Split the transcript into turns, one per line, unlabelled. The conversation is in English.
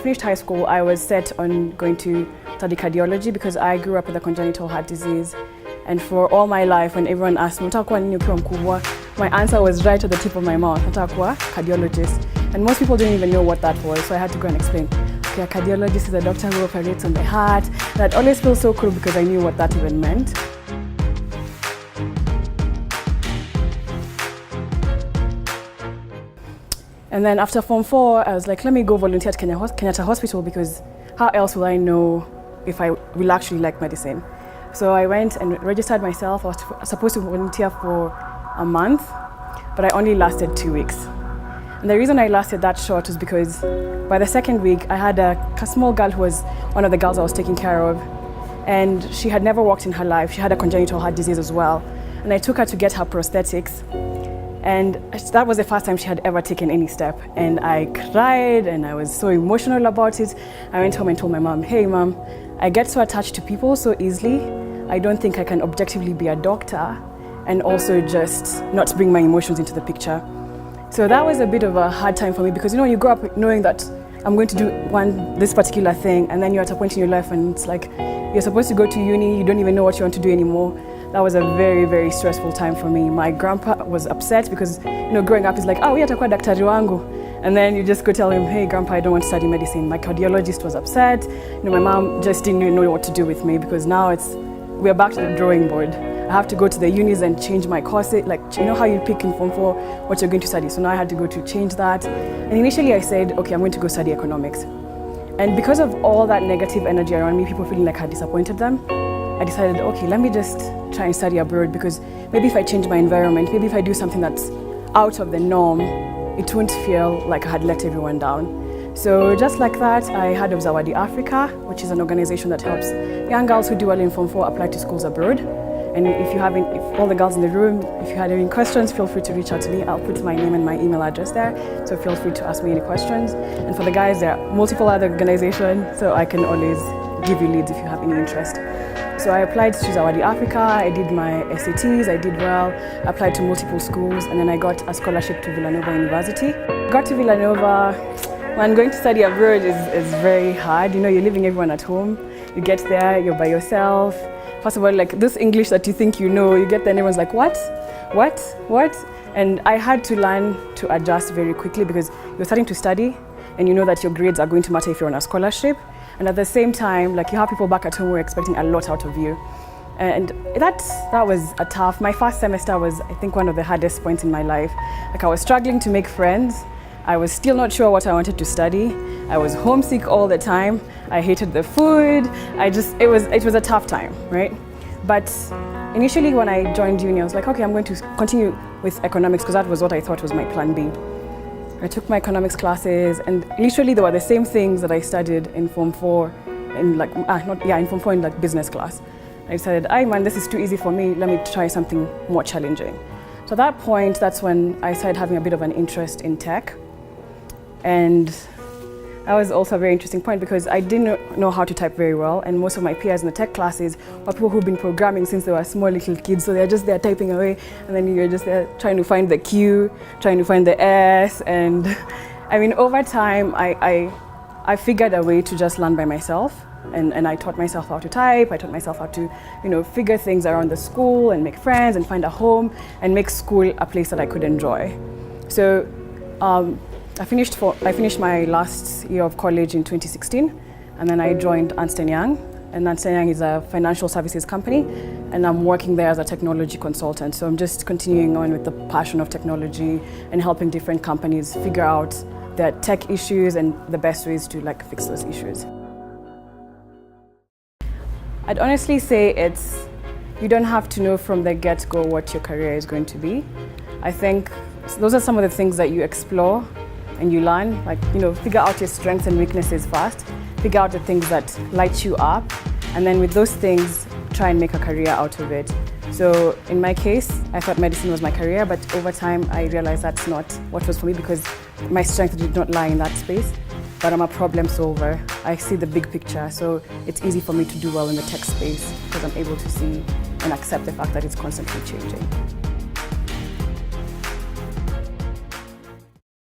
finished high school, I was set on going to study cardiology because I grew up with a congenital heart disease. And for all my life, when everyone asked me, my answer was right at the tip of my mouth, cardiologist. And most people didn't even know what that was, so I had to go and explain. Okay, a cardiologist is a doctor who operates on the heart. That always feels so cool because I knew what that even meant. And then after Form 4, I was like, let me go volunteer at Kenyatta Hospital because how else will I know if I will actually like medicine? So I went and registered myself. I was supposed to volunteer for a month, but I only lasted 2 weeks. And the reason I lasted that short was because by the second week, I had a small girl who was one of the girls I was taking care of, and she had never walked in her life. She had a congenital heart disease as well. And I took her to get her prosthetics. And that was the first time she had ever taken any step. And I cried and I was so emotional about it. I went home and told my mom, hey mom, I get so attached to people so easily. I don't think I can objectively be a doctor and also just not bring my emotions into the picture. So that was a bit of a hard time for me because you grow up knowing that I'm going to do this particular thing, and then you're at a point in your life and it's like you're supposed to go to uni, you don't even know what you want to do anymore. That was a very, very stressful time for me. My grandpa was upset because, growing up is like, we atakuwa daktari wangu. And then you just go tell him, hey, grandpa, I don't want to study medicine. My cardiologist was upset. My mom just didn't even know what to do with me because now we're back to the drawing board. I have to go to the unis and change my course. Like, how you pick in Form 4 what you're going to study. So now I had to go to change that. And initially I said, okay, I'm going to go study economics. And because of all that negative energy around me, people feeling like I disappointed them, I decided, okay, let me just try and study abroad because maybe if I change my environment, maybe if I do something that's out of the norm, it won't feel like I had let everyone down. So just like that, I heard of Zawadi Africa, which is an organization that helps young girls who do well in Form 4 apply to schools abroad. And if all the girls in the room, if you had any questions, feel free to reach out to me. I'll put my name and my email address there, so feel free to ask me any questions. And for the guys, there are multiple other organizations, so I can always give you leads if you have any interest. So I applied to Zawadi Africa, I did my SATs, I did well, I applied to multiple schools, and then I got a scholarship to Villanova University. Got to Villanova, when going to study abroad is very hard. You're leaving everyone at home. You get there, you're by yourself. First of all, like this English that you think you get there and everyone's like, what? And I had to learn to adjust very quickly because you're starting to study and you know that your grades are going to matter if you're on a scholarship. And at the same time, like you have people back at home who are expecting a lot out of you. And that was my first semester was, I think, one of the hardest points in my life. Like I was struggling to make friends. I was still not sure what I wanted to study. I was homesick all the time. I hated the food. It was a tough time, right? But initially when I joined uni, I was like, okay, I'm going to continue with economics because that was what I thought was my plan B. I took my economics classes and literally they were the same things that I studied in Form 4 in Form 4 in business class. I decided, this is too easy for me. Let me try something more challenging. So at that point, that's when I started having a bit of an interest in tech. And that was also a very interesting point because I didn't know how to type very well, and most of my peers in the tech classes were people who've been programming since they were small little kids, so they're just there typing away, and then you're just there trying to find the Q, trying to find the S, and over time I figured a way to just learn by myself, and I taught myself how to type, I taught myself how to figure things around the school and make friends and find a home and make school a place that I could enjoy. So I finished my last year of college in 2016, and then I joined Ernst and Young. And Ernst and Young is a financial services company, and I'm working there as a technology consultant. So I'm just continuing on with the passion of technology and helping different companies figure out their tech issues and the best ways to fix those issues. I'd honestly say you don't have to know from the get-go what your career is going to be. I think those are some of the things that you explore and you learn, figure out your strengths and weaknesses first, figure out the things that light you up, and then with those things, try and make a career out of it. So in my case, I thought medicine was my career, but over time I realized that's not what was for me because my strength did not lie in that space. But I'm a problem solver. I see the big picture, so it's easy for me to do well in the tech space because I'm able to see and accept the fact that it's constantly changing.